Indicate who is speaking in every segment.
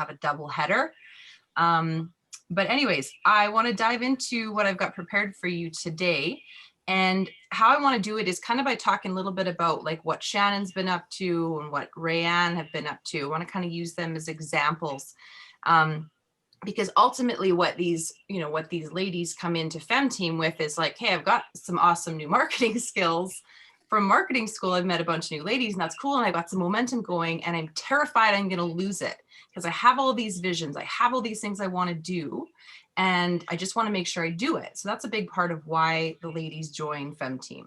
Speaker 1: have a double header. But anyways, I want to dive into what I've got prepared for you today. And how I want to do it is kind of by talking a little bit about like what Shannon's been up to and what Rayanne have been up to. I want to kind of use them as examples. Because ultimately what these, what these ladies come into FemTeam with is like, hey, I've got some awesome new marketing skills from marketing school. I've met a bunch of new ladies and that's cool. And I got some momentum going and I'm terrified I'm going to lose it because I have all these visions. I have all these things I want to do. And I just want to make sure I do it. So that's a big part of why the ladies join FemTeam.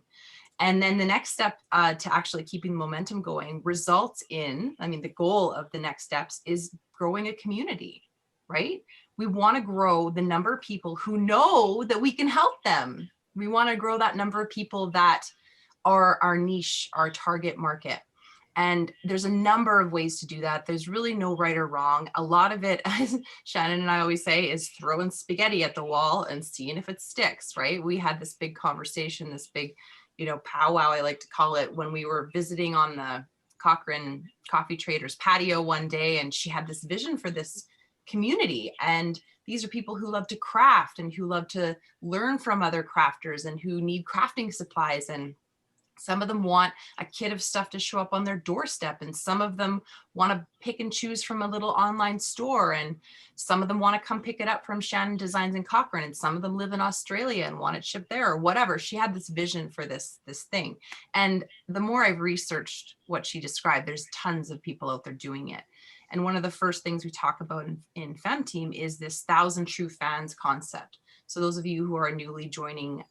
Speaker 1: And then the next step to actually keeping momentum going results in, the goal of the next steps is growing a community, right? We want to grow the number of people who know that we can help them. We want to grow that number of people that are our niche, our target market. And there's a number of ways to do that. There's really no right or wrong. A lot of it, as Shannon and I always say, is throwing spaghetti at the wall and seeing if it sticks, right? We had this big conversation, this big, powwow, I like to call it, when we were visiting on the Cochrane Coffee Traders patio one day, and she had this vision for this community. And these are people who love to craft and who love to learn from other crafters and who need crafting supplies. And some of them want a kit of stuff to show up on their doorstep, and some of them want to pick and choose from a little online store, and some of them want to come pick it up from Shannon Designs in Cochrane, and some of them live in Australia and want it shipped there or whatever. She had this vision for this thing. And the more I've researched what she described, there's tons of people out there doing it. And one of the first things we talk about in FemTeam is this 1,000 true fans concept. So those of you who are newly joining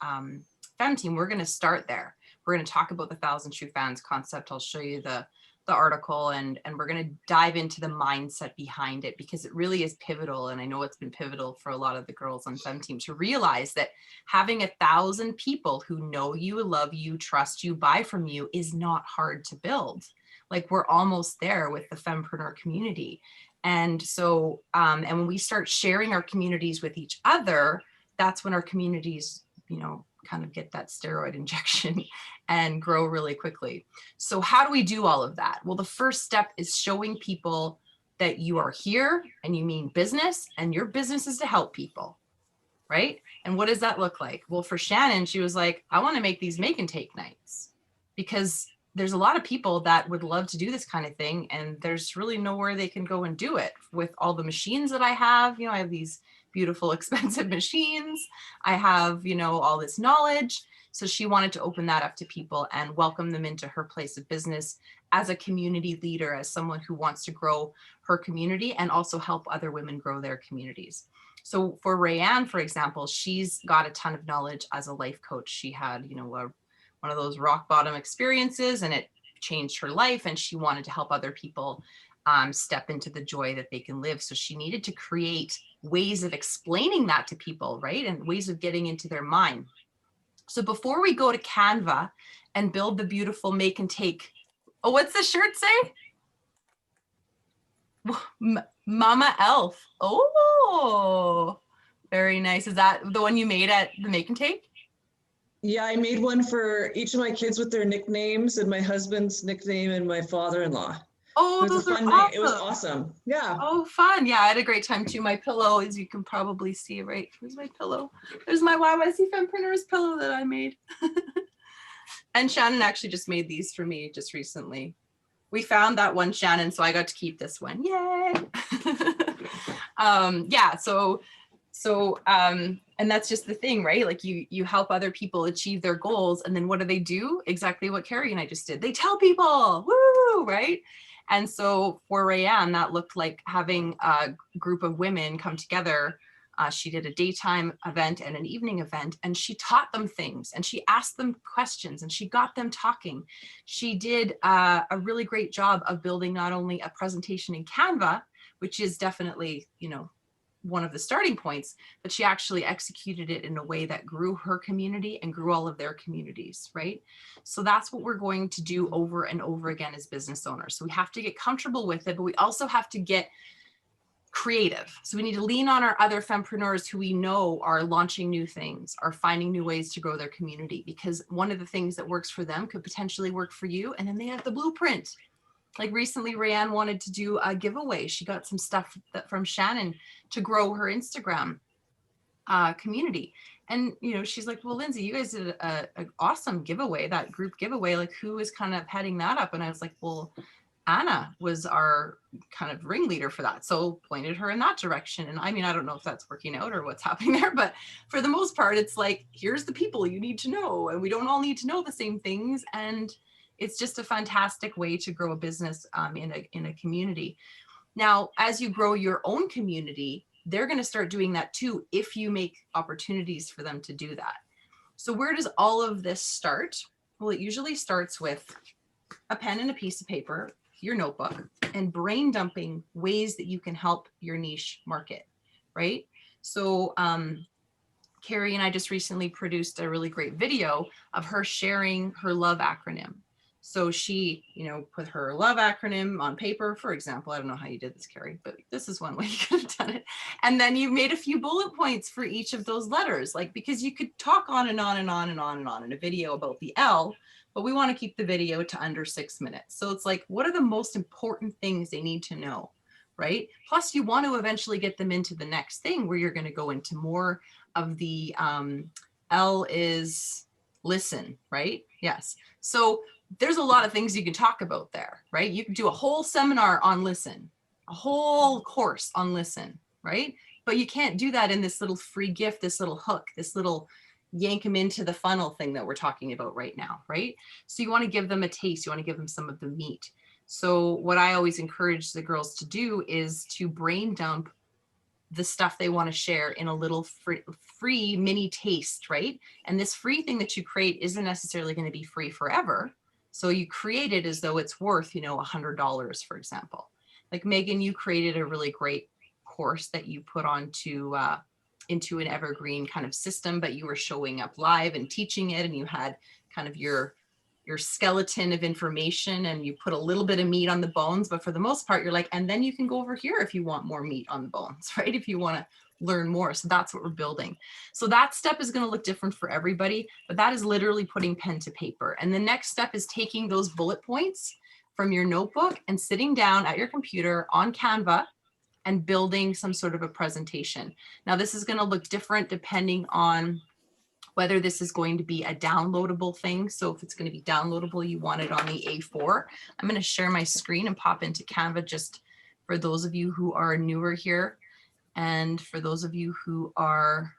Speaker 1: FemTeam, we're going to start there. We're going to talk about the 1,000 true fans concept. I'll show you the article, and we're going to dive into the mindset behind it, because it really is pivotal. And I know it's been pivotal for a lot of the girls on FemTeam to realize that having 1,000 people who know you, love you, trust you, buy from you is not hard to build. Like, we're almost there with the fempreneur community. And so, and when we start sharing our communities with each other, that's when our communities, kind of get that steroid injection and grow really quickly. So how do we do all of that? Well, the first step is showing people that you are here and you mean business, and your business is to help people, right? And what does that look like? Well, for Shannon, she was like, I want to make these make and take nights, because there's a lot of people that would love to do this kind of thing, and there's really nowhere they can go and do it with all the machines that I have. I have these beautiful, expensive machines. I have, all this knowledge. So she wanted to open that up to people and welcome them into her place of business as a community leader, as someone who wants to grow her community and also help other women grow their communities. So for Rayanne, for example, she's got a ton of knowledge as a life coach. She had, one of those rock bottom experiences, and it changed her life, and she wanted to help other people step into the joy that they can live. So she needed to create ways of explaining that to people, right? And ways of getting into their mind. So before we go to Canva and build the beautiful make and take, oh, what's the shirt say? Mama Elf. Oh, very nice. Is that the one you made at the make and take?
Speaker 2: Yeah, I made one for each of my kids with their nicknames, and my husband's nickname and my father-in-law.
Speaker 1: Oh,
Speaker 2: it was a fun night. It was awesome. Yeah.
Speaker 1: Oh, fun. Yeah, I had a great time too. My pillow, as you can probably see, right? Here's my pillow. There's my YYC Fempreneur's pillow that I made. And Shannon actually just made these for me just recently. We found that one, Shannon, so I got to keep this one. Yay. Yeah, and that's just the thing, right? Like you help other people achieve their goals, and then what do? Exactly what Carrie and I just did. They tell people, woo, right? And so for Rayanne, that looked like having a group of women come together. She did a daytime event and an evening event, and she taught them things, and she asked them questions, and she got them talking. She did a really great job of building not only a presentation in Canva, which is definitely, one of the starting points, but she actually executed it in a way that grew her community and grew all of their communities, right? So that's what we're going to do over and over again as business owners. So we have to get comfortable with it, but we also have to get creative. So we need to lean on our other fempreneurs who we know are launching new things, are finding new ways to grow their community, because one of the things that works for them could potentially work for you. And then they have the blueprint. Like recently, Rayanne wanted to do a giveaway. She got some stuff from Shannon to grow her Instagram community. And, you know, she's like, well, Lyndsie, you guys did an awesome giveaway, that group giveaway. Like, who is kind of heading that up? And I was like, well, Anna was our kind of ringleader for that. So pointed her in that direction. And I mean, I don't know if that's working out or what's happening there, but for the most part, it's like, here's the people you need to know. And we don't all need to know the same things. And it's just a fantastic way to grow a business in a community. Now, as you grow your own community, they're going to start doing that too, if you make opportunities for them to do that. So where does all of this start? Well, it usually starts with a pen and a piece of paper, your notebook, and brain dumping ways that you can help your niche market, right? So Carrie and I just recently produced a really great video of her sharing her love acronym. So she, you know, put her love acronym on paper, for example. I don't know how you did this, Carrie, but this is one way you could have done it. And then you made a few bullet points for each of those letters, like, because you could talk on and on and on and on and on in a video about the L, but we want to keep the video to under 6 minutes. So it's like, what are the most important things they need to know, right? Plus you want to eventually get them into the next thing where you're going to go into more of the L is listen, right? Yes. So there's a lot of things you can talk about there, right? You can do a whole seminar on listen, a whole course on listen, right? But you can't do that in this little free gift, this little hook, this little yank them into the funnel thing that we're talking about right now, right? So you want to give them a taste. You want to give them some of the meat. So what I always encourage the girls to do is to brain dump the stuff they want to share in a little free mini taste, right? And this free thing that you create isn't necessarily going to be free forever. So you create it as though it's worth, you know, $100, for example. Like Megan, you created a really great course that you put onto into an evergreen kind of system, but you were showing up live and teaching it, and you had kind of your skeleton of information, and you put a little bit of meat on the bones, but for the most part, you're like, and then you can go over here if you want more meat on the bones, right? If you want to learn more. So that's what we're building. So that step is going to look different for everybody, but that is literally putting pen to paper. And the next step is taking those bullet points from your notebook and sitting down at your computer on Canva and building some sort of a presentation. Now, this is going to look different depending on whether this is going to be a downloadable thing. So if it's going to be downloadable, you want it on the A4. I'm going to share my screen and pop into Canva just for those of you who are newer here. And for those of you who are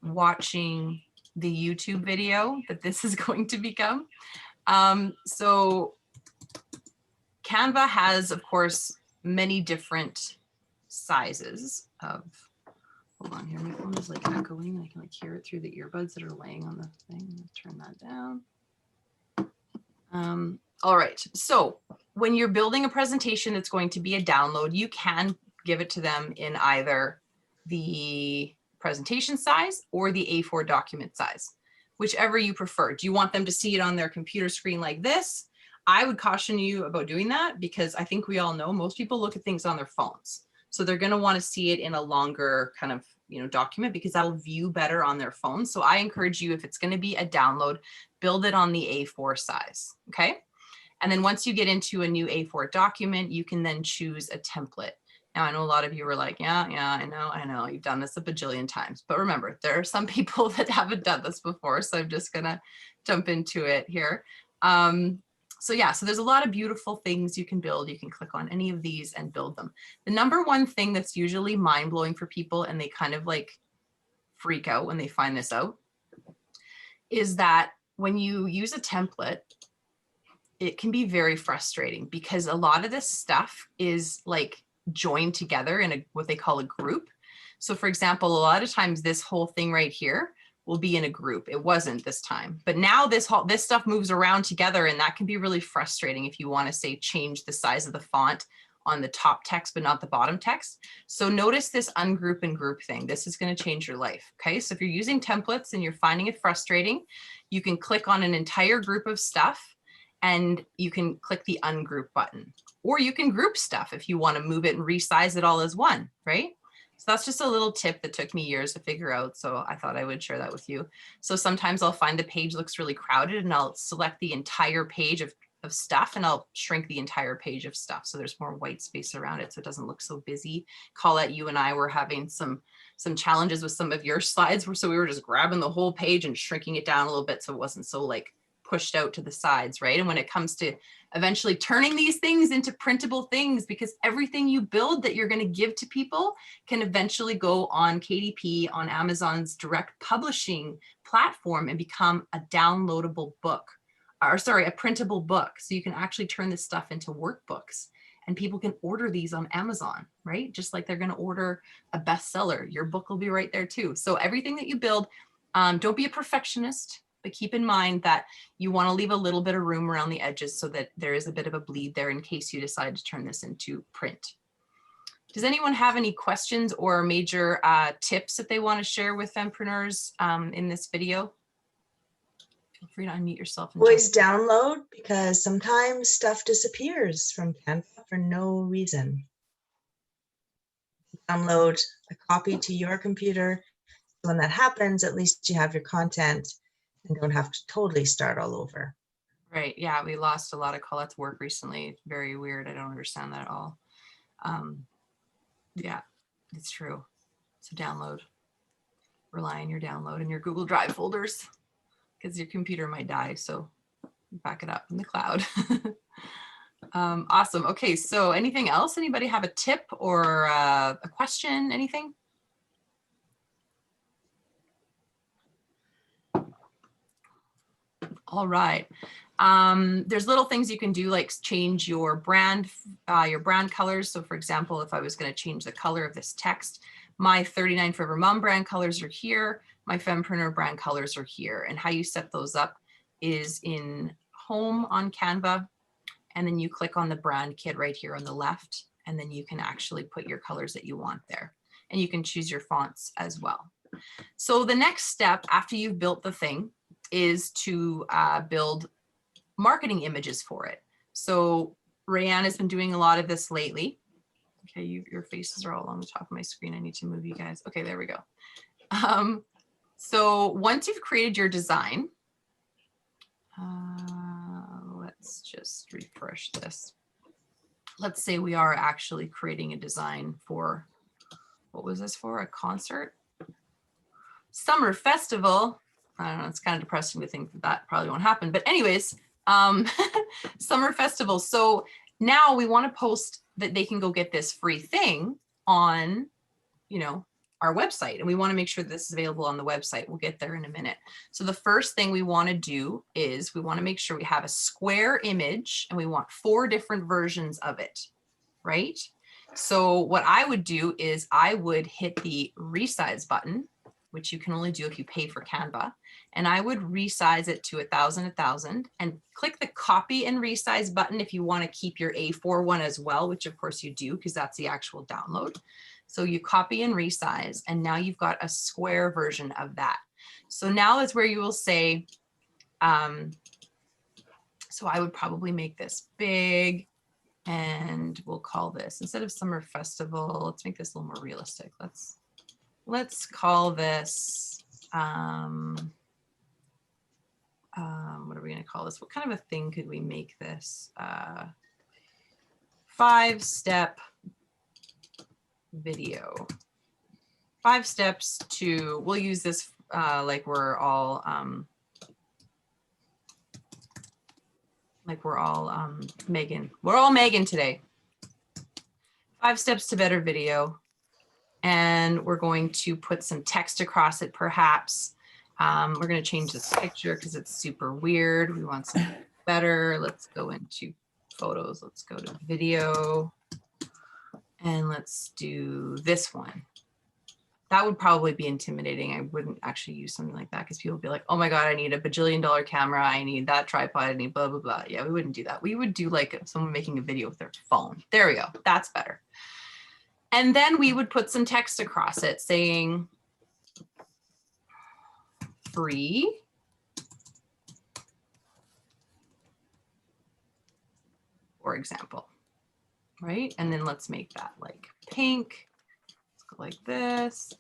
Speaker 1: watching the YouTube video that this is going to become. So Canva has, of course, many different sizes of, hold on here, my phone is like echoing. I can like hear it through the earbuds that are laying on the thing. Let's turn that down. All right, so when you're building a presentation that's going to be a download, you can give it to them in either the presentation size or the A4 document size, whichever you prefer. Do you want them to see it on their computer screen like this? I would caution you about doing that, because I think we all know most people look at things on their phones. So they're going to want to see it in a longer kind of, you know, document, because that'll view better on their phone. So I encourage you, if it's going to be a download, build it on the A4 size. Okay. And then once you get into a new A4 document, you can then choose a template. Now, I know a lot of you were like, yeah, I know, you've done this a bajillion times. But remember, there are some people that haven't done this before. So I'm just going to jump into it here. So yeah, so there's a lot of beautiful things you can build. You can click on any of these and build them. The number one thing that's usually mind-blowing for people, and they kind of like freak out when they find this out, is that when you use a template, it can be very frustrating, because a lot of this stuff is like joined together in what they call a group. So for example, a lot of times this whole thing right here will be in a group. It wasn't this time, but now this stuff moves around together, and that can be really frustrating if you want to say change the size of the font on the top text, but not the bottom text. So notice this ungroup and group thing. This is going to change your life. Okay. So if you're using templates and you're finding it frustrating, you can click on an entire group of stuff and you can click the ungroup button, or you can group stuff if you want to move it and resize it all as one, right? So that's just a little tip that took me years to figure out. So I thought I would share that with you. So sometimes I'll find the page looks really crowded, and I'll select the entire page of of stuff, and I'll shrink the entire page of stuff so there's more white space around it so it doesn't look so busy. Colette, you and I were having some challenges with some of your slides, so we were just grabbing the whole page and shrinking it down a little bit so it wasn't so like pushed out to the sides, right? And when it comes to eventually turning these things into printable things, because everything you build that you're going to give to people can eventually go on KDP, on Amazon's direct publishing platform, and become a downloadable book, or sorry, a printable book. So you can actually turn this stuff into workbooks, and people can order these on Amazon, right? Just like they're going to order a bestseller, your book will be right there too. So everything that you build, don't be a perfectionist, but keep in mind that you want to leave a little bit of room around the edges so that there is a bit of a bleed there in case you decide to turn this into print. Does anyone have any questions or major tips that they want to share with fempreneurs in this video? Feel free to unmute yourself. And
Speaker 3: always download, because sometimes stuff disappears from Canva for no reason. Download a copy to your computer. So when that happens, at least you have your content and don't have to totally start all over.
Speaker 1: Right. Yeah, we lost a lot of Colette's work recently. It's very weird. I don't understand that at all. Yeah, it's true. So download. Rely on your download in your Google Drive folders, because your computer might die. So back it up in the cloud. Awesome. Okay, so anything else? Anybody have a tip or a question? Anything? All right. There's little things you can do, like change your brand colors. So for example, if I was going to change the color of this text, my 39 Forever Mom brand colors are here. My Fempreneur brand colors are here. And how you set those up is in Home on Canva. And then you click on the brand kit right here on the left. And then you can actually put your colors that you want there. And you can choose your fonts as well. So the next step after you've built the thing is to build marketing images for it. So Rayanne has been doing a lot of this lately. Okay, your faces are all on the top of my screen. I need to move you guys. Okay, there we go. So once you've created your design, let's just refresh this. Let's say we are actually creating a design for, what was this for? A concert? Summer festival. I don't know, it's kind of depressing to think that probably won't happen. But anyways, summer festival. So now we want to post that they can go get this free thing on, our website. And we want to make sure this is available on the website. We'll get there in a minute. So the first thing we want to do is we want to make sure we have a square image, and we want 4 different versions of it, right? So what I would do is I would hit the resize button, which you can only do if you pay for Canva. And I would resize it to 1000, and click the copy and resize button if you want to keep your A4 one as well, which of course you do, because that's the actual download. So you copy and resize, and now you've got a square version of that. So now is where you will say, so I would probably make this big, and we'll call this, instead of summer festival, let's make this a little more realistic. Let's call this, what are we going to call this? What kind of a thing could we make this? 5-step video. 5 steps to, we'll use this like we're all Megan. We're all Megan today. 5 steps to better video. And we're going to put some text across it, perhaps. We're going to change this picture because it's super weird. We want something better. Let's go into photos. Let's go to video. And let's do this one. That would probably be intimidating. I wouldn't actually use something like that because people would be like, oh my God, I need a bajillion-dollar camera. I need that tripod. I need blah, blah, blah. Yeah, we wouldn't do that. We would do like someone making a video with their phone. There we go. That's better. And then we would put some text across it saying free. For example, right? And then let's make that like pink. Let's go like this.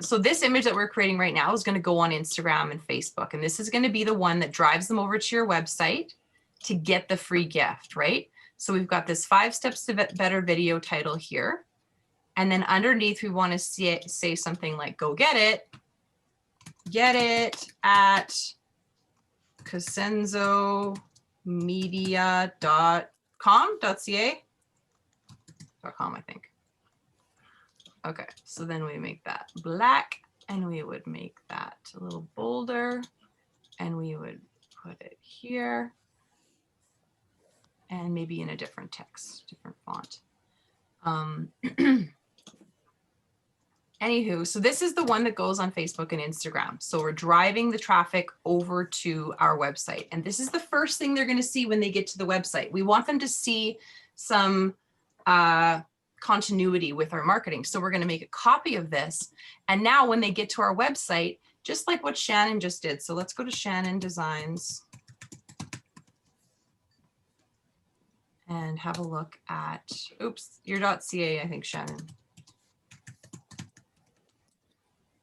Speaker 1: So this image that we're creating right now is going to go on Instagram and Facebook. And this is going to be the one that drives them over to your website. to get the free gift, right? So we've got this 5 steps to better video title here. And then underneath, we want to say something like, go get it at casenzomedia.com, I think. Okay, so then we make that black, and we would make that a little bolder, and we would put it here, and maybe in a different text, different font. Anywho, so this is the one that goes on Facebook and Instagram. So we're driving the traffic over to our website. And this is the first thing they're going to see when they get to the website. We want them to see some continuity with our marketing. So we're going to make a copy of this. And now when they get to our website, just like what Shannon just did. So let's go to Shannon Designs and have a look at, oops, your .ca, I think, Shannon.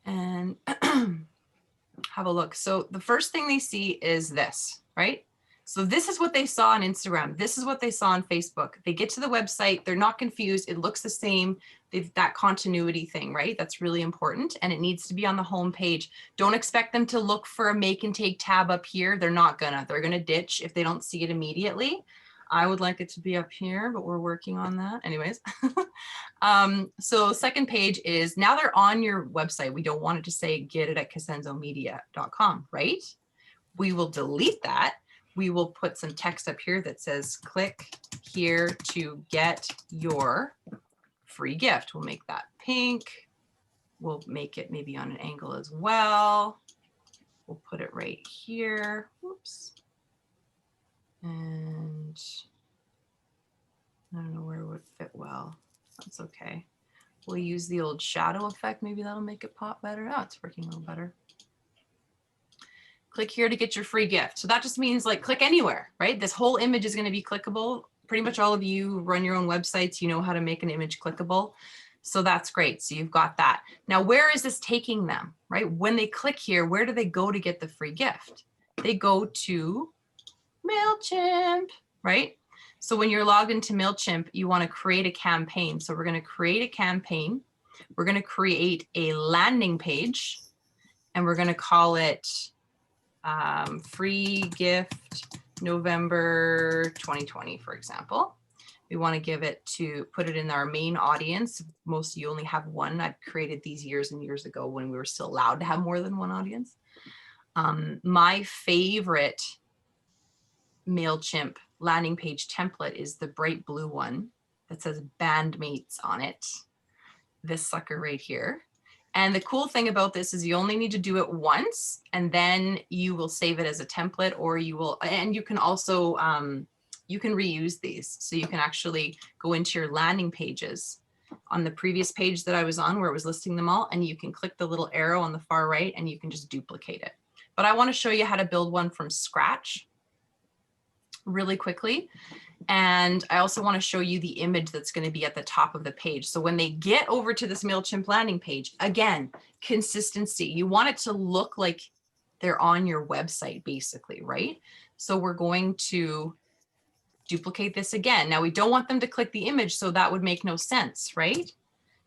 Speaker 1: And have a look. So the first thing they see is this, right? So this is what they saw on Instagram. This is what they saw on Facebook. They get to the website, they're not confused. It looks the same. They've that continuity thing, right? That's really important. And it needs to be on the home page. Don't expect them to look for a make and take tab up here. They're not gonna, they're gonna ditch if they don't see it immediately. I would like it to be up here, but we're working on that. Anyways, so second page is now they're on your website. We don't want it to say get it at casenzomedia.com, right? We will delete that. We will put some text up here that says click here to get your free gift. We'll make that pink. We'll make it maybe on an angle as well. We'll put it right here. Whoops. And I don't know where it would fit well. That's okay. We'll use the old shadow effect. Maybe that'll make it pop better. Oh, it's working a little better. Click here to get your free gift. So that just means like click anywhere, right? This whole image is going to be clickable. Pretty much all of you run your own websites. You know how to make an image clickable. So that's great. So you've got that. Now, where is this taking them, right? When they click here, where do they go to get the free gift? They go to Mailchimp, right? So when you're logged into Mailchimp, you want to create a campaign. So we're going to create a campaign. We're going to create a landing page, and we're going to call it free gift November 2020, for example. We want to give it to put it in our main audience. Most of you only have one. I've created these years and years ago when we were still allowed to have more than one audience. My favorite Mailchimp landing page template is the bright blue one that says bandmates on it. This sucker right here. And the cool thing about this is you only need to do it once, and then you will save it as a template, or you will, and you can also, you can reuse these. So you can actually go into your landing pages on the previous page that I was on where it was listing them all, and you can click the little arrow on the far right and you can just duplicate it. But I want to show you how to build one from scratch really quickly. And I also want to show you the image that's going to be at the top of the page. So when they get over to this Mailchimp landing page, again, consistency. You want it to look like they're on your website, basically, right? So we're going to duplicate this again. Now we don't want them to click the image, so that would make no sense, right?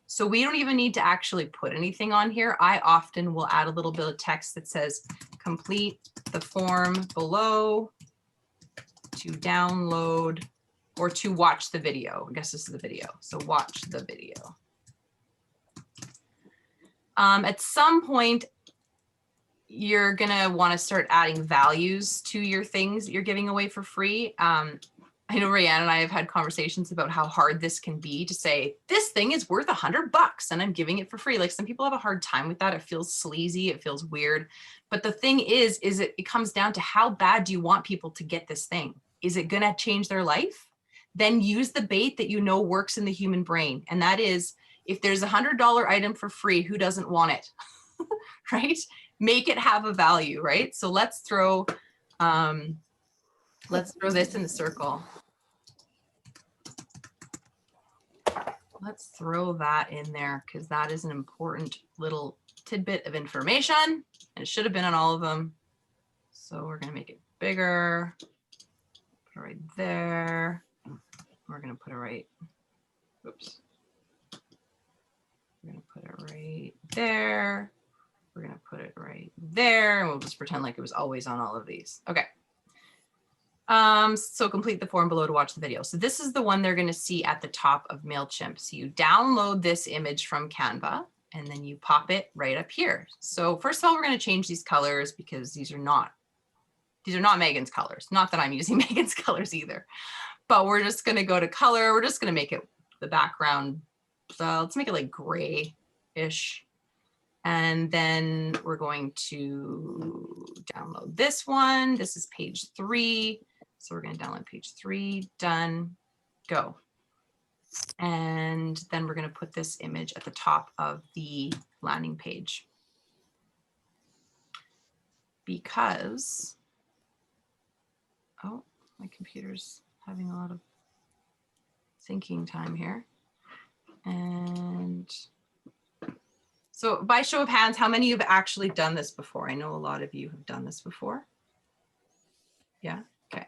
Speaker 1: So we don't even need to actually put anything on here. I often will add a little bit of text that says, complete the form below to download or to watch the video. I guess this is the video. So watch the video. At some point, you're gonna want to start adding values to your things that you're giving away for free. I know Rayanne and I have had conversations about how hard this can be to say, this thing is worth $100 and I'm giving it for free. Like some people have a hard time with that. It feels sleazy, it feels weird. But the thing is it comes down to how bad do you want people to get this thing? Is it gonna change their life? Then use the bait that you know works in the human brain. And that is, if there's $100 item for free, who doesn't want it, right? Make it have a value, right? So let's throw this in the circle. Let's throw that in there because that is an important little tidbit of information and it should have been on all of them. So we're gonna make it bigger, Put it right there. We're going to put it right. Oops. We're going to put it right there. We're going to put it right there. And we'll just pretend like it was always on all of these. Okay. So complete the form below to watch the video. So this is the one they're going to see at the top of Mailchimp. So you download this image from Canva and then you pop it right up here. So first of all, we're going to change these colors because these are not Megan's colors. Not that I'm using Megan's colors either, but we're just going to go to color. We're just going to make it the background. So let's make it like gray-ish. And then we're going to download this one. This is page 3. So we're going to download page 3. Done. Go. And then we're going to put this image at the top of the landing page. Because, oh, my computer's having a lot of thinking time here. And so by show of hands, how many of you have actually done this before? I know a lot of you have done this before. Yeah, okay.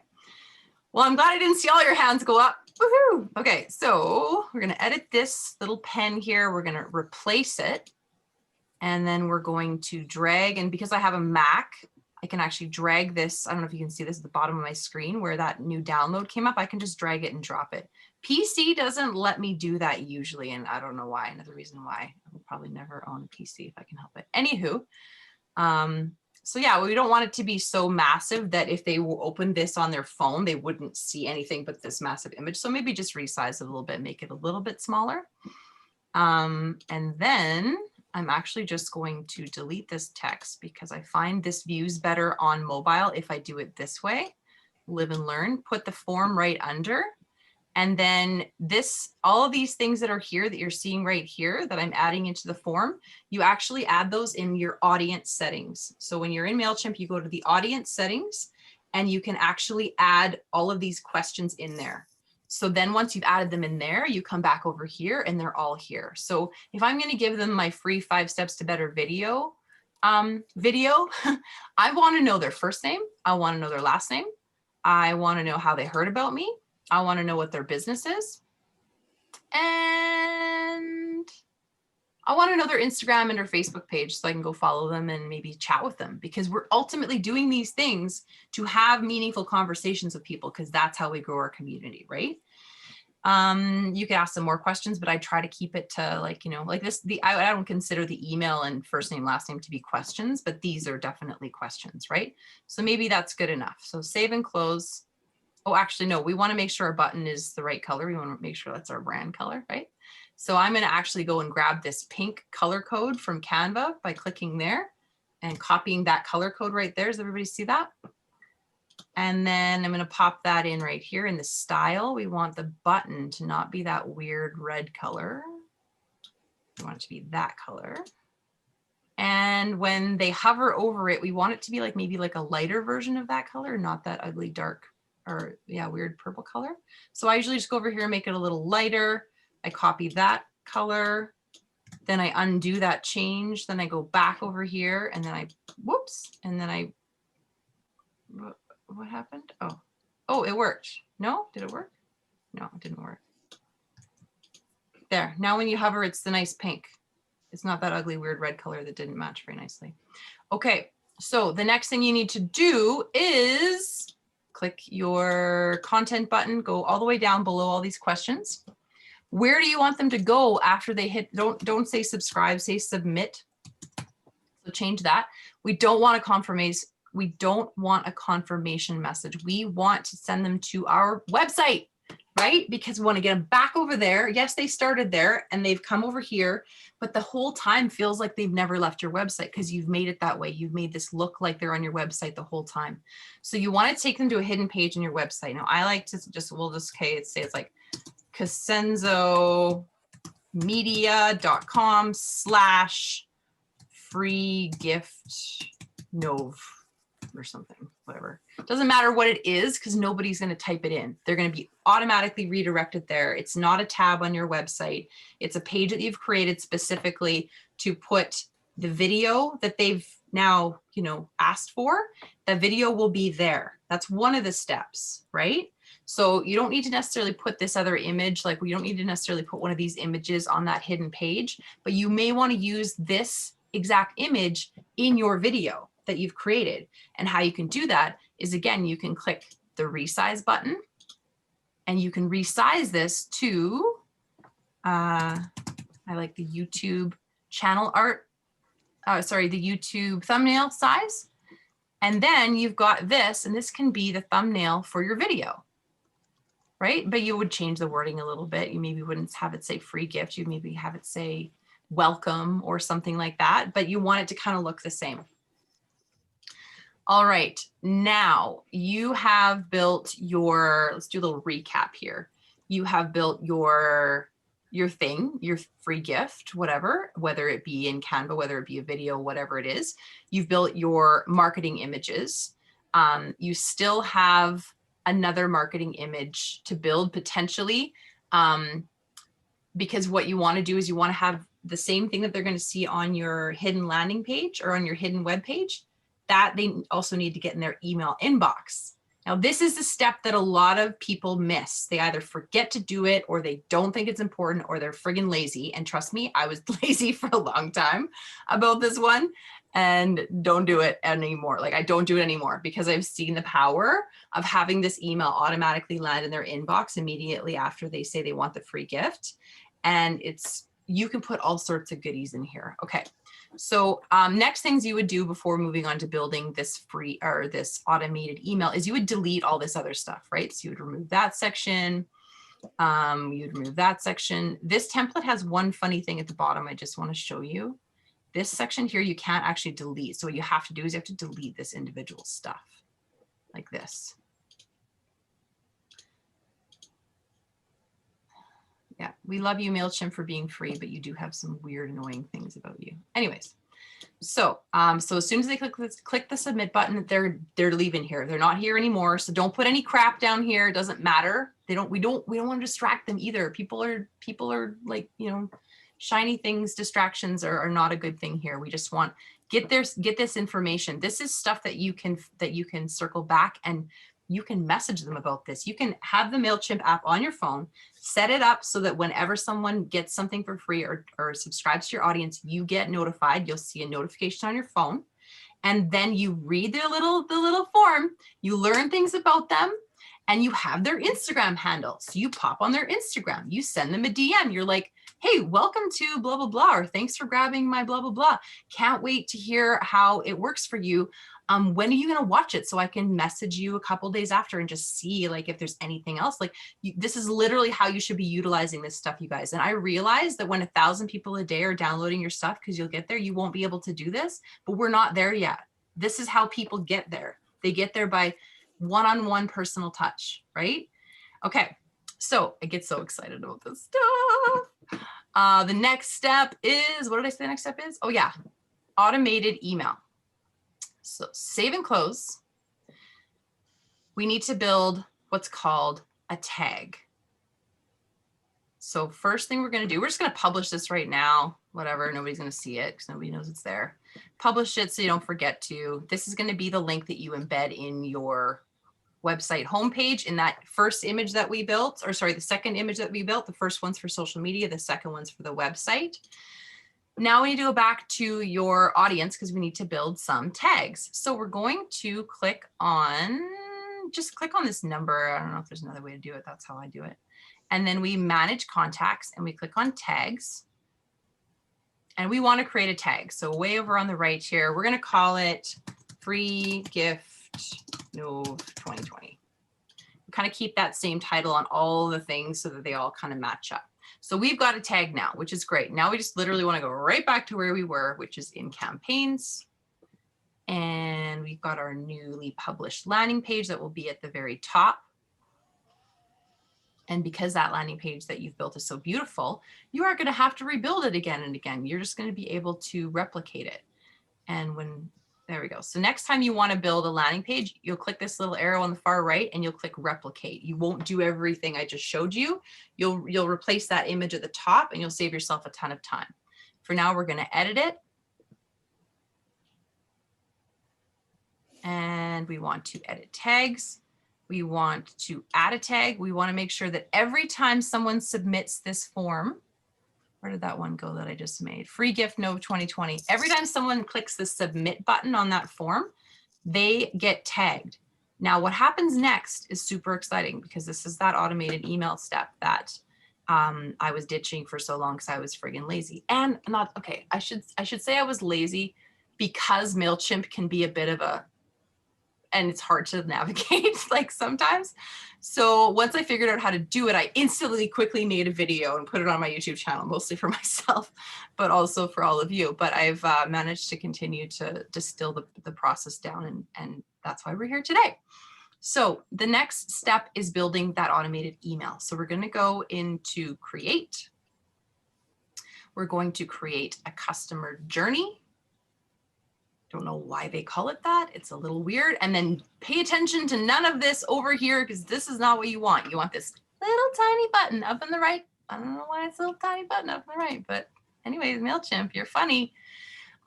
Speaker 1: Well, I'm glad I didn't see all your hands go up. Woohoo! Okay, so we're gonna edit this little pen here. We're gonna replace it. And then we're going to drag, and because I have a Mac, I can actually drag this. I don't know if you can see this at the bottom of my screen where that new download came up. I can just drag it and drop it. PC doesn't let me do that usually, and I don't know why. Another reason why I will probably never own a PC if I can help it. Anywho, so yeah, we don't want it to be so massive that if they will open this on their phone, they wouldn't see anything but this massive image. So maybe just resize it a little bit, make it a little bit smaller. And then I'm actually just going to delete this text because I find this views better on mobile if I do it this way. Live and learn, put the form right under. And then this, all of these things that are here that you're seeing right here that I'm adding into the form, you actually add those in your audience settings. So when you're in Mailchimp, you go to the audience settings and you can actually add all of these questions in there. So then once you've added them in there, you come back over here and they're all here. So if I'm going to give them my free 5 steps to better video, I want to know their first name. I want to know their last name. I want to know how they heard about me. I want to know what their business is. And I want to know their Instagram and their Facebook page so I can go follow them and maybe chat with them, because we're ultimately doing these things to have meaningful conversations with people, because that's how we grow our community, right? You can ask them more questions, but I try to keep it to like, you know, like this, I don't consider the email and first name, last name to be questions, but these are definitely questions, right? So maybe that's good enough. So save and close. Oh, actually, no, we want to make sure our button is the right color. We want to make sure that's our brand color, right? So I'm going to actually go and grab this pink color code from Canva by clicking there and copying that color code right there. Does everybody see that? And then I'm going to pop that in right here in the style. We want the button to not be that weird red color. We want it to be that color. And when they hover over it, we want it to be like maybe like a lighter version of that color, not that ugly dark or yeah, weird purple color. So I usually just go over here and make it a little lighter. I copy that color, then I undo that change. Then I go back over here and then I, whoops. And then I, what happened? Oh, it worked. No, did it work? No, it didn't work. There, now when you hover, it's the nice pink. It's not that ugly, weird red color that didn't match very nicely. Okay, so the next thing you need to do is click your content button, go all the way down below all these questions. Where do you want them to go after they hit, don't say subscribe, say submit. So change that. We don't want a confirmation. We don't want a confirmation message. We want to send them to our website, right? Because we want to get them back over there. Yes, they started there and they've come over here, but the whole time feels like they've never left your website because you've made it that way. You've made this look like they're on your website the whole time. So you want to take them to a hidden page on your website. Now I like to we'll just say it's like casenzomedia.com/free gift nov or something, whatever. Doesn't matter what it is because nobody's going to type it in. They're going to be automatically redirected there. It's not a tab on your website. It's a page that you've created specifically to put the video that they've now, you know, asked for. The video will be there. That's one of the steps, right? So you don't need to necessarily put this other image, like you don't need to necessarily put one of these images on that hidden page, but you may want to use this exact image in your video that you've created. And how you can do that is, again, you can click the resize button and you can resize this to, I like the YouTube channel art, sorry, the YouTube thumbnail size. And then you've got this, and this can be the thumbnail for your video, right? But you would change the wording a little bit. You maybe wouldn't have it say free gift. You maybe have it say welcome or something like that, but you want it to kind of look the same. All right, now you have built your, let's do a little recap here. You have built your thing, your free gift, whatever, whether it be in Canva, whether it be a video, whatever it is. You've built your marketing images. You still have another marketing image to build potentially, because what you want to do is you want to have the same thing that they're going to see on your hidden landing page or on your hidden web page, that they also need to get in their email inbox. Now, this is the step that a lot of people miss. They either forget to do it, or they don't think it's important, or they're friggin' lazy. And trust me, I was lazy for a long time about this one and don't do it anymore. Like, I don't do it anymore because I've seen the power of having this email automatically land in their inbox immediately after they say they want the free gift. And you can put all sorts of goodies in here. Okay. So next things you would do before moving on to building this free or this automated email is you would delete all this other stuff, right? So you would remove that section. You'd remove that section. This template has one funny thing at the bottom I just want to show you. This section here, you can't actually delete. So what you have to do is you have to delete this individual stuff like this. Yeah, we love you, Mailchimp, for being free, but you do have some weird, annoying things about you. Anyways, so so as soon as they click the submit button, they're leaving here. They're not here anymore. So don't put any crap down here. It doesn't matter. We don't want to distract them either. People are like, you know, shiny things, distractions are not a good thing here. We just want get this information. This is stuff that you can circle back and you can message them about this. You can have the Mailchimp app on your phone, set it up so that whenever someone gets something for free or subscribes to your audience, you get notified. You'll see a notification on your phone. And then you read the little form, you learn things about them, and you have their Instagram handle. So you pop on their Instagram, you send them a DM. You're like, hey, welcome to blah, blah, blah, or thanks for grabbing my blah, blah, blah. Can't wait to hear how it works for you. When are you going to watch it so I can message you a couple days after and just see like if there's anything else? Like this is literally how you should be utilizing this stuff, you guys. And I realize that when 1,000 people a day are downloading your stuff, because you'll get there, you won't be able to do this, but we're not there yet. This is how people get there. They get there by one-on-one personal touch, right? Okay, so I get so excited about this stuff. The next step is, what did I say the next step is? Oh yeah, automated email. So save and close. We need to build what's called a tag. So first thing we're going to do, we're just going to publish this right now, whatever. Nobody's going to see it because nobody knows it's there. Publish it so you don't forget to. This is going to be the link that you embed in your website homepage in that first image that we built, or sorry, the second image that we built. The first one's for social media. The second one's for the website. Now we need to go back to your audience because we need to build some tags. So we're going to just click on this number. I don't know if there's another way to do it. That's how I do it. And then we manage contacts and we click on tags. And we want to create a tag. So way over on the right here, we're going to call it free gift Nov 2020. We kind of keep that same title on all the things so that they all kind of match up. So we've got a tag now, which is great. Now we just literally want to go right back to where we were, which is in campaigns. And we've got our newly published landing page that will be at the very top. And because that landing page that you've built is so beautiful, you are going to have to rebuild it again and again. You're just going to be able to replicate it. And there we go. So next time you want to build a landing page, you'll click this little arrow on the far right and you'll click replicate. You won't do everything I just showed you. You'll replace that image at the top and you'll save yourself a ton of time. For now, we're going to edit it. And we want to edit tags. We want to add a tag. We want to make sure that every time someone submits this form, where did that one go that I just made? Free gift Nove 2020. Every time someone clicks the submit button on that form, they get tagged. Now, what happens next is super exciting because this is that automated email step that I was ditching for so long because I was friggin' lazy. And not, okay, I should say I was lazy because Mailchimp can be a bit of a, and it's hard to navigate like sometimes. So once I figured out how to do it, I instantly quickly made a video and put it on my YouTube channel, mostly for myself, but also for all of you. But I've managed to continue to distill the process down, and that's why we're here today. So the next step is building that automated email. So we're going to go into create. We're going to create a customer journey. Don't know why they call it that. It's a little weird. And then pay attention to none of this over here because this is not what you want. You want this little tiny button up in the right. I don't know why it's a little tiny button up in the right, but anyways, Mailchimp, you're funny.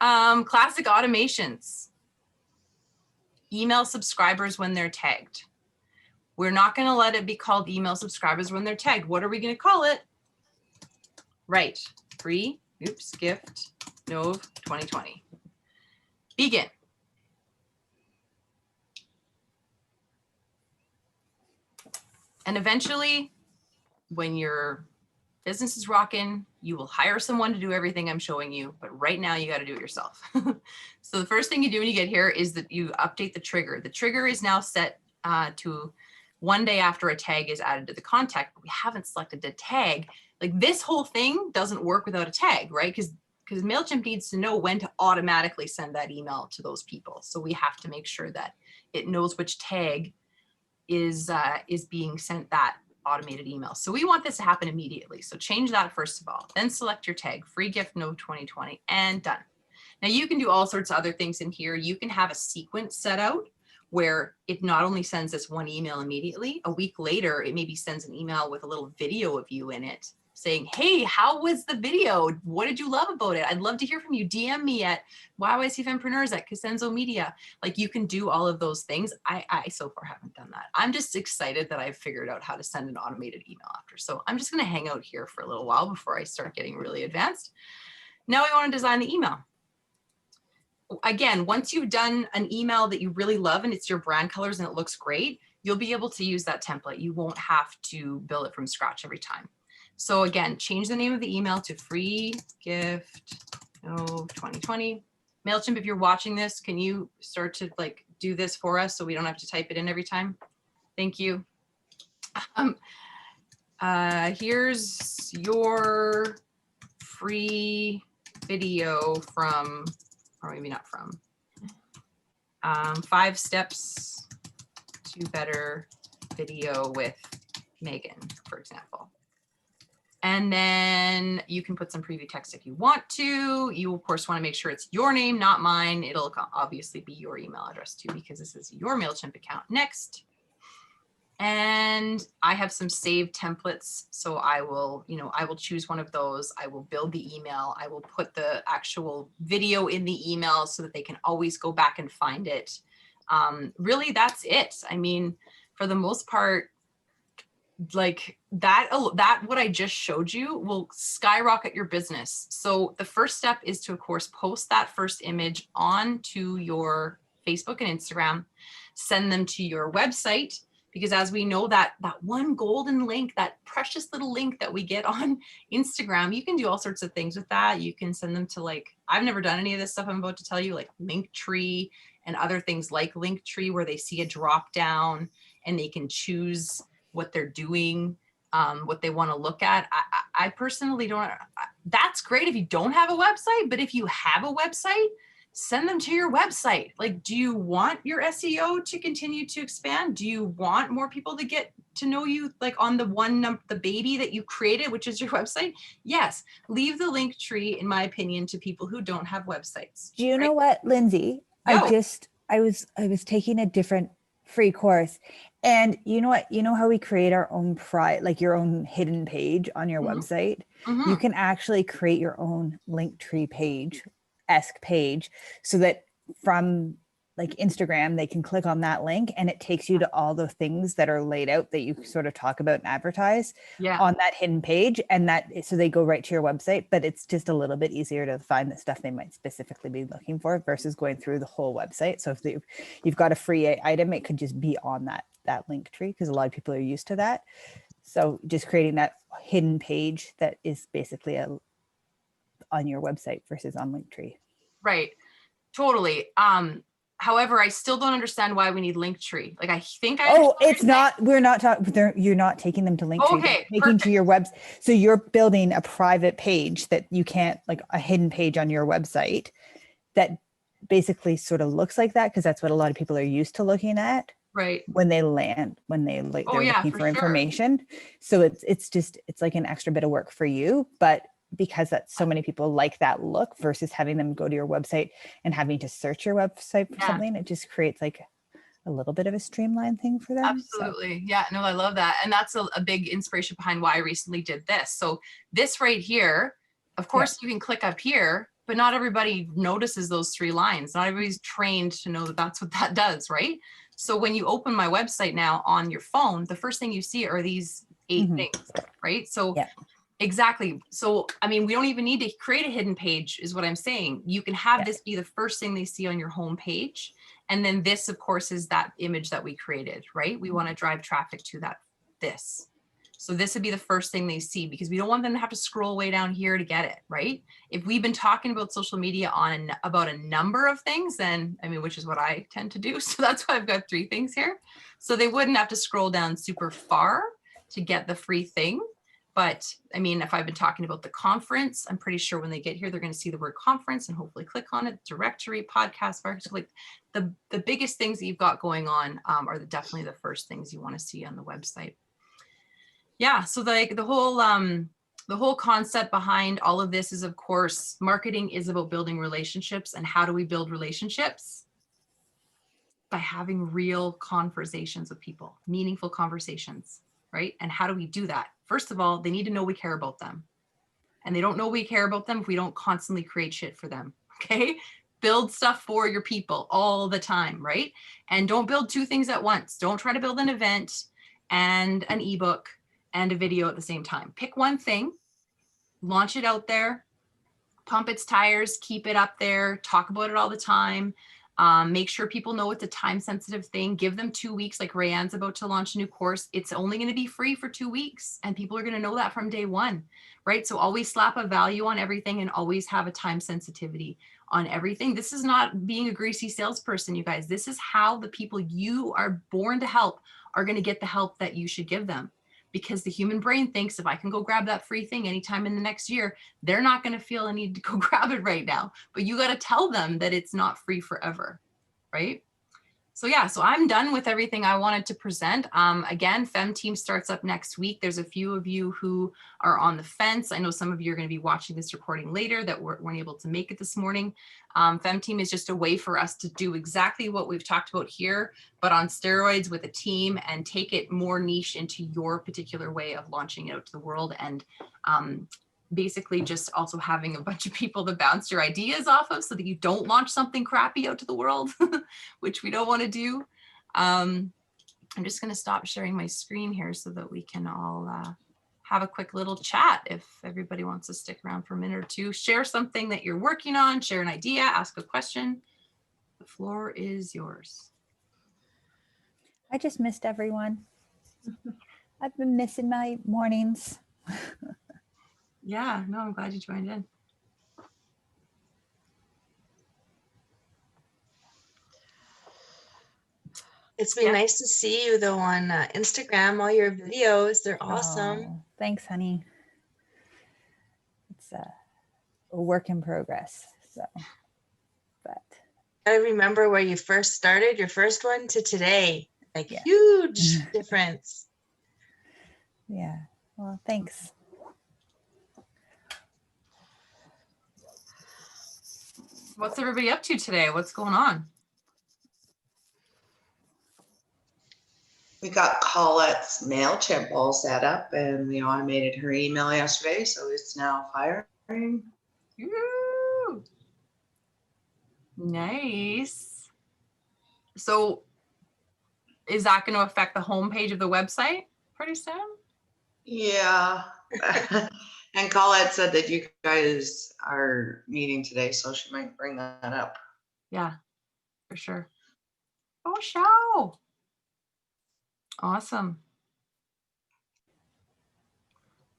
Speaker 1: Classic automations. Email subscribers when they're tagged. We're not going to let it be called email subscribers when they're tagged. What are we going to call it? Right. Free, gift, Nove 2020. Begin. And eventually, when your business is rocking, you will hire someone to do everything I'm showing you, but right now you got to do it yourself. So the first thing you do when you get here is that you update the trigger. The trigger is now set to 1 day after a tag is added to the contact, but we haven't selected the tag. Like this whole thing doesn't work without a tag, right? Because Mailchimp needs to know when to automatically send that email to those people. So we have to make sure that it knows which tag is being sent that automated email. So we want this to happen immediately. So change that first of all, then select your tag, free gift Nove 2020, and done. Now you can do all sorts of other things in here. You can have a sequence set out where it not only sends this one email immediately, a week later, it maybe sends an email with a little video of you in it saying, hey, how was the video? What did you love about it? I'd love to hear from you. DM me at YYCFempreneurs at Casenzo Media. Like you can do all of those things. I so far haven't done that. I'm just excited that I've figured out how to send an automated email after. So I'm just going to hang out here for a little while before I start getting really advanced. Now we want to design the email. Again, once you've done an email that you really love and it's your brand colors and it looks great, you'll be able to use that template. You won't have to build it from scratch every time. So again, change the name of the email to free gift Nove 2020. Mailchimp, if you're watching this, can you start to like do this for us so we don't have to type it in every time? Thank you. Here's your free video from, or maybe not from, 5 steps to better video with Megan, for example. And then you can put some preview text if you want to. You, of course, want to make sure it's your name, not mine. It'll obviously be your email address too, because this is your Mailchimp account. Next. And I have some saved templates. So I will, I will choose one of those. I will build the email. I will put the actual video in the email so that they can always go back and find it. Really, that's it. I mean, for the most part, like that what I just showed you will skyrocket your business. So the first step is to, of course, post that first image onto your Facebook and Instagram, send them to your website, because as we know, that one golden link, that precious little link that we get on Instagram, you can do all sorts of things with that. You can send them to, like, I've never done any of this stuff I'm about to tell you, like Linktree and other things like Linktree, where they see a drop down and they can choose what they're doing, what they want to look at. I personally don't, that's great if you don't have a website, but if you have a website, send them to your website. Like, do you want your SEO to continue to expand? Do you want more people to get to know you, like on the baby that you created, which is your website? Yes, leave the link tree, in my opinion, to people who don't have websites.
Speaker 4: Do you know what, Lyndsie?
Speaker 1: No.
Speaker 4: I was taking a different free course, and you know what, how we create our own like your own hidden page on your website. You can actually create your own Linktree page, so that from like Instagram, they can click on that link and it takes you to all the things that are laid out that you sort of talk about and advertise on that hidden page. And so they go right to your website, but it's just a little bit easier to find the stuff they might specifically be looking for versus going through the whole website. So if you've got a free item, it could just be on that link tree, because a lot of people are used to that. So just creating that hidden page that is basically on your website versus on Linktree.
Speaker 1: Right. Totally. However, I still don't understand why we need Linktree. Like, I think
Speaker 4: it's not, we're not talking, you're not taking them to Linktree.
Speaker 1: Okay,
Speaker 4: taking to your website. So you're building a private page that you can't, like a hidden page on your website that basically sort of looks like that, because that's what a lot of people are used to looking at.
Speaker 1: Right.
Speaker 4: When they're looking for information. So it's like an extra bit of work for you, but because that's so many people like that look versus having them go to your website and having to search your website for something, it just creates like a little bit of a streamlined thing for them.
Speaker 1: Absolutely. So. Yeah, no, I love that. And that's a big inspiration behind why I recently did this. So this right here, of course, you can click up here, but not everybody notices those 3 lines. Not everybody's trained to know that that's what that does, right? So when you open my website now on your phone, the first thing you see are these 8 things, right? So exactly. So, I mean, we don't even need to create a hidden page is what I'm saying. You can have this be the first thing they see on your home page. And then this, of course, is that image that we created, right? We want to drive traffic to this. So this would be the first thing they see, because we don't want them to have to scroll way down here to get it, right? If we've been talking about social media about a number of things, then, I mean, which is what I tend to do. So that's why I've got 3 things here. So they wouldn't have to scroll down super far to get the free thing. But I mean, if I've been talking about the conference, I'm pretty sure when they get here, they're going to see the word conference and hopefully click on it. Directory, podcast, so like the biggest things that you've got going on are definitely the first things you want to see on the website. Yeah, so like the whole concept behind all of this is, of course, marketing is about building relationships. And how do we build relationships? By having real conversations with people, meaningful conversations, right? And how do we do that? First of all, they need to know we care about them. And they don't know we care about them if we don't constantly create shit for them, okay? Build stuff for your people all the time, right? And don't build 2 things at once. Don't try to build an event and an ebook and a video at the same time. Pick one thing, launch it out there, pump its tires, keep it up there, talk about it all the time. Make sure people know it's a time-sensitive thing. Give them 2 weeks, like Rayanne's about to launch a new course. It's only going to be free for 2 weeks, and people are going to know that from day one, right? So always slap a value on everything and always have a time sensitivity on everything. This is not being a greasy salesperson, you guys. This is how the people you are born to help are going to get the help that you should give them. Because the human brain thinks if I can go grab that free thing anytime in the next year, they're not going to feel a need to go grab it right now. But you got to tell them that it's not free forever, right? So yeah, so I'm done with everything I wanted to present. Again, Fem Team starts up next week. There's a few of you who are on the fence. I know some of you are going to be watching this recording later that weren't able to make it this morning. Fem Team is just a way for us to do exactly what we've talked about here, but on steroids with a team, and take it more niche into your particular way of launching it out to the world. And basically just also having a bunch of people to bounce your ideas off of so that you don't launch something crappy out to the world, which we don't want to do. I'm just going to stop sharing my screen here so that we can all have a quick little chat. If everybody wants to stick around for a minute or two, share something that you're working on, share an idea, ask a question. The floor is yours.
Speaker 4: I just missed everyone. I've been missing my mornings.
Speaker 1: Yeah, no, I'm glad you joined in.
Speaker 3: It's been nice to see you though on Instagram, all your videos, they're awesome.
Speaker 4: Oh, thanks, honey. It's a work in progress, so, but.
Speaker 3: I remember where you first started, your first one to today, like huge difference.
Speaker 4: Yeah, well, thanks.
Speaker 1: What's everybody up to today? What's going on?
Speaker 5: We got Colette's Mailchimp all set up, and we automated her email yesterday, so it's now firing.
Speaker 1: Ooh, nice. So is that going to affect the homepage of the website pretty soon?
Speaker 5: Yeah. And Colette said that you guys are meeting today, so she might bring that up.
Speaker 1: Yeah, for sure. Oh, show. Awesome.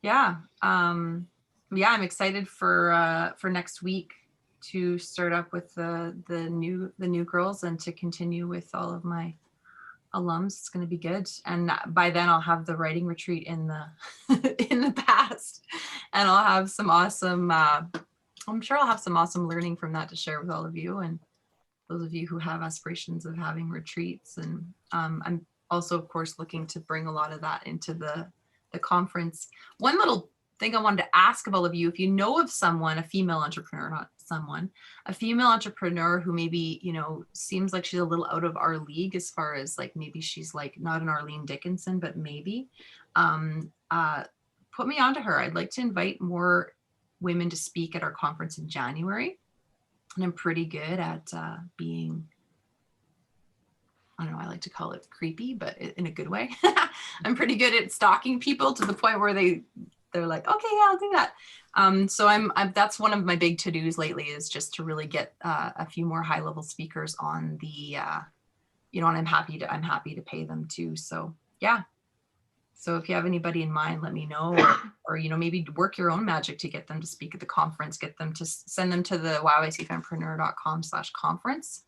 Speaker 1: Yeah. Yeah, I'm excited for next week to start up with the new girls and to continue with all of my alums. It's going to be good. And by then I'll have the writing retreat in the in the past, and I'll have some awesome I'm sure I'll have some awesome learning from that to share with all of you and those of you who have aspirations of having retreats. And I'm also, of course, looking to bring a lot of that into the conference. One little thing I wanted to ask of all of you, if you know of someone, a female entrepreneur, not someone, a female entrepreneur who maybe, you know, seems like she's a little out of our league as far as like, maybe she's like not an Arlene Dickinson, but maybe, put me onto her. I'd like to invite more women to speak at our conference in January. And I'm pretty good at being, I don't know, I like to call it creepy, but in a good way. I'm pretty good at stalking people to the point where they're like, okay, yeah, I'll do that. So I'm that's one of my big to-dos lately, is just to really get a few more high-level speakers on the, you know, and I'm happy to pay them too. So yeah. So if you have anybody in mind, let me know, or you know, maybe work your own magic to get them to speak at the conference, get them to send them to the wowicfempreneur.com/conference.